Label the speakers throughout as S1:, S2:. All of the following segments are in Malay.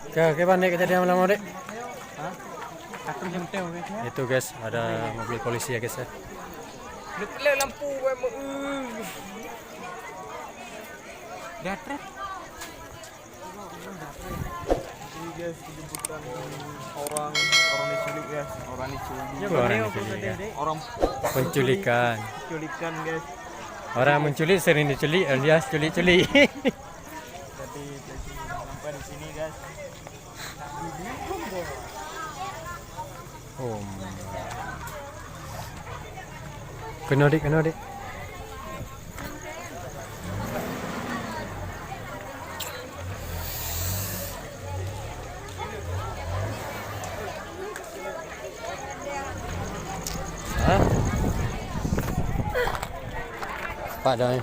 S1: Ke mana kejadian malam Dek?
S2: Hah? Satu jentel guys ya.
S1: Itu guys, ada mobil polisi ya guys ya.
S2: Lek lampu gue mau. Datret. Ini guys penjemputan orang diculik guys, orang diculik. Orang
S1: Penculikan.
S2: penculikan guys.
S1: Orang menculik sering diculik alias culik-culik.
S2: Jadi sampai di sini guys.
S1: Oh. Kena Dek. Hah? Pak dah.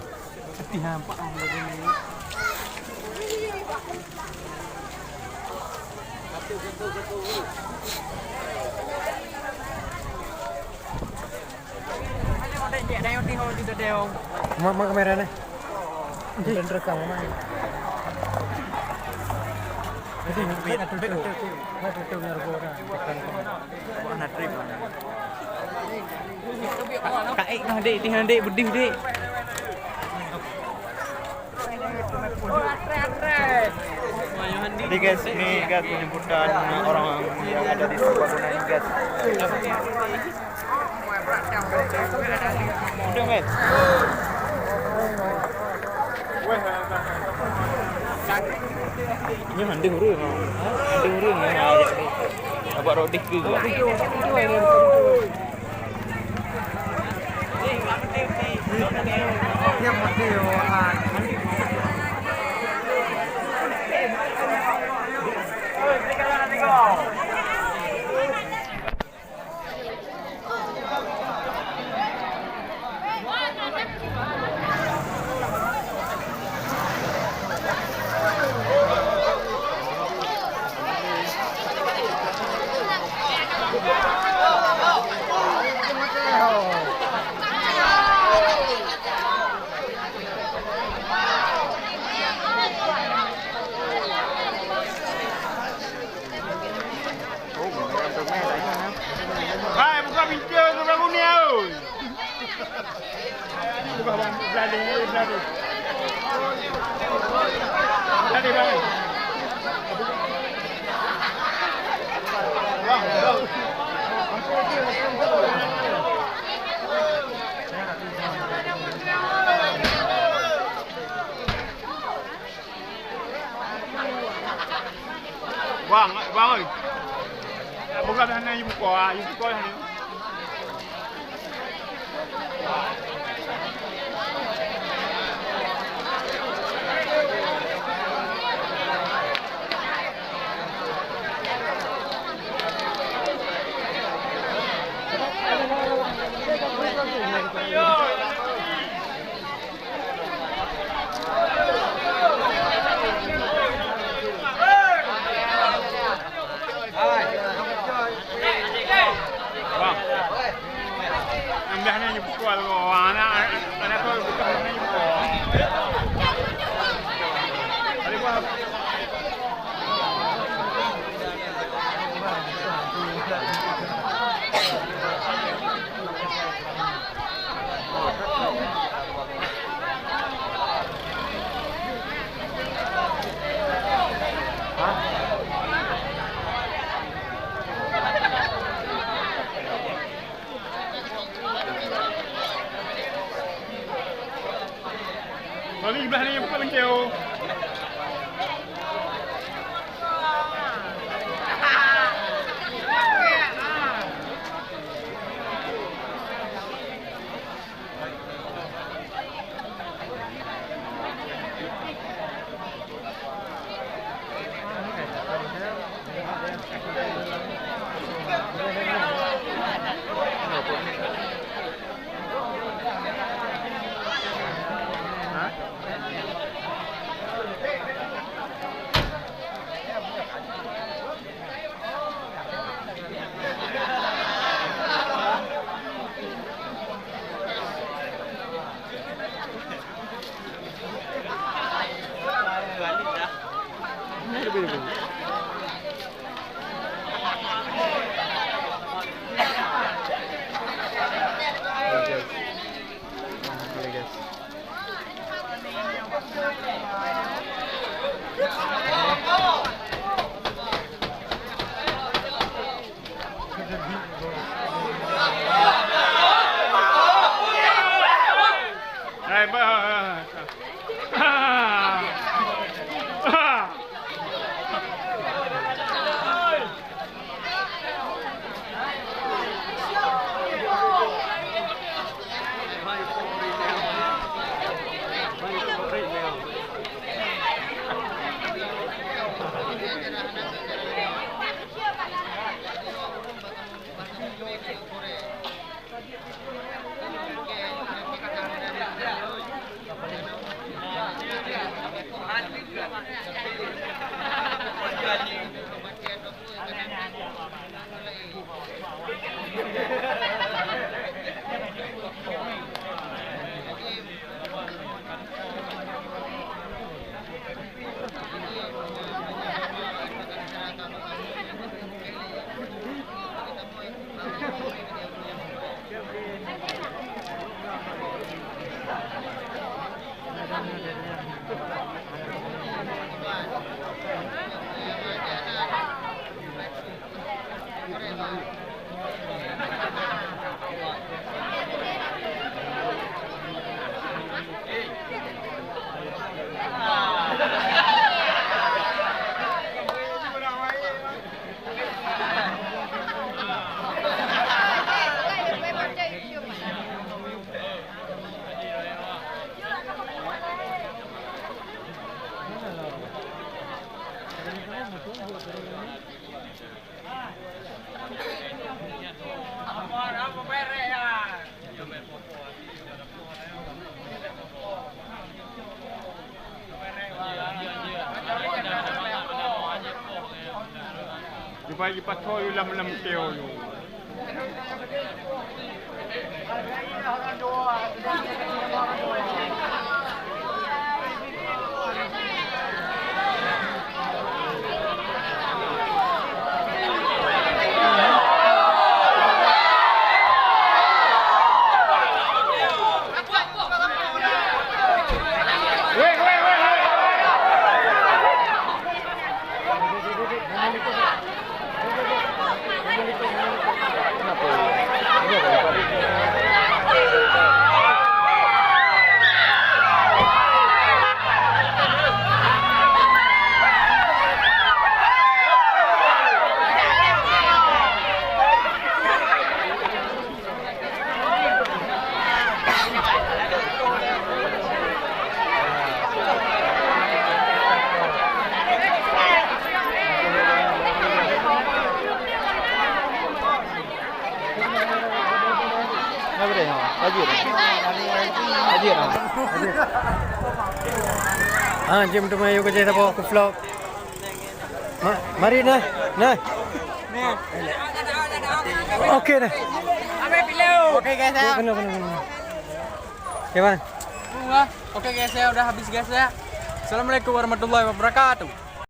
S2: Sedih hampak lah begini.
S1: Mak kamera ni. Dan rekam mana? Jadi nak tutup nergo dah.
S2: Buat nak trip. Kaik dah dek, dek bedih dek. Jadi guys, ini guys penjemputan orang yang ada di bangunan ini guys. Udah guys. Ini handeng urang. Handeng urang ya. Abak rodik ke. Yang mati orang. Hai, buka bincang ke bangun ni oi. Buka beladi. Beladi bang. Bang ơi. Buka dah nak ibu kau yang ni. Ambil hanya ibu kau tu, anak tu buka hanya ibu kau. Ada apa? Lalu ibu ni buka bengkel. Balik dah. Hai ba. Bagi patro yu lam keo yu.
S1: Jom tumayo ka dyan po, vlog. Mari na, na. Okay na.
S3: Oke guys ya.
S1: Benar. Gimana?
S3: Oke guys ya, udah habis guys ya. Assalamualaikum warahmatullahi wabarakatuh.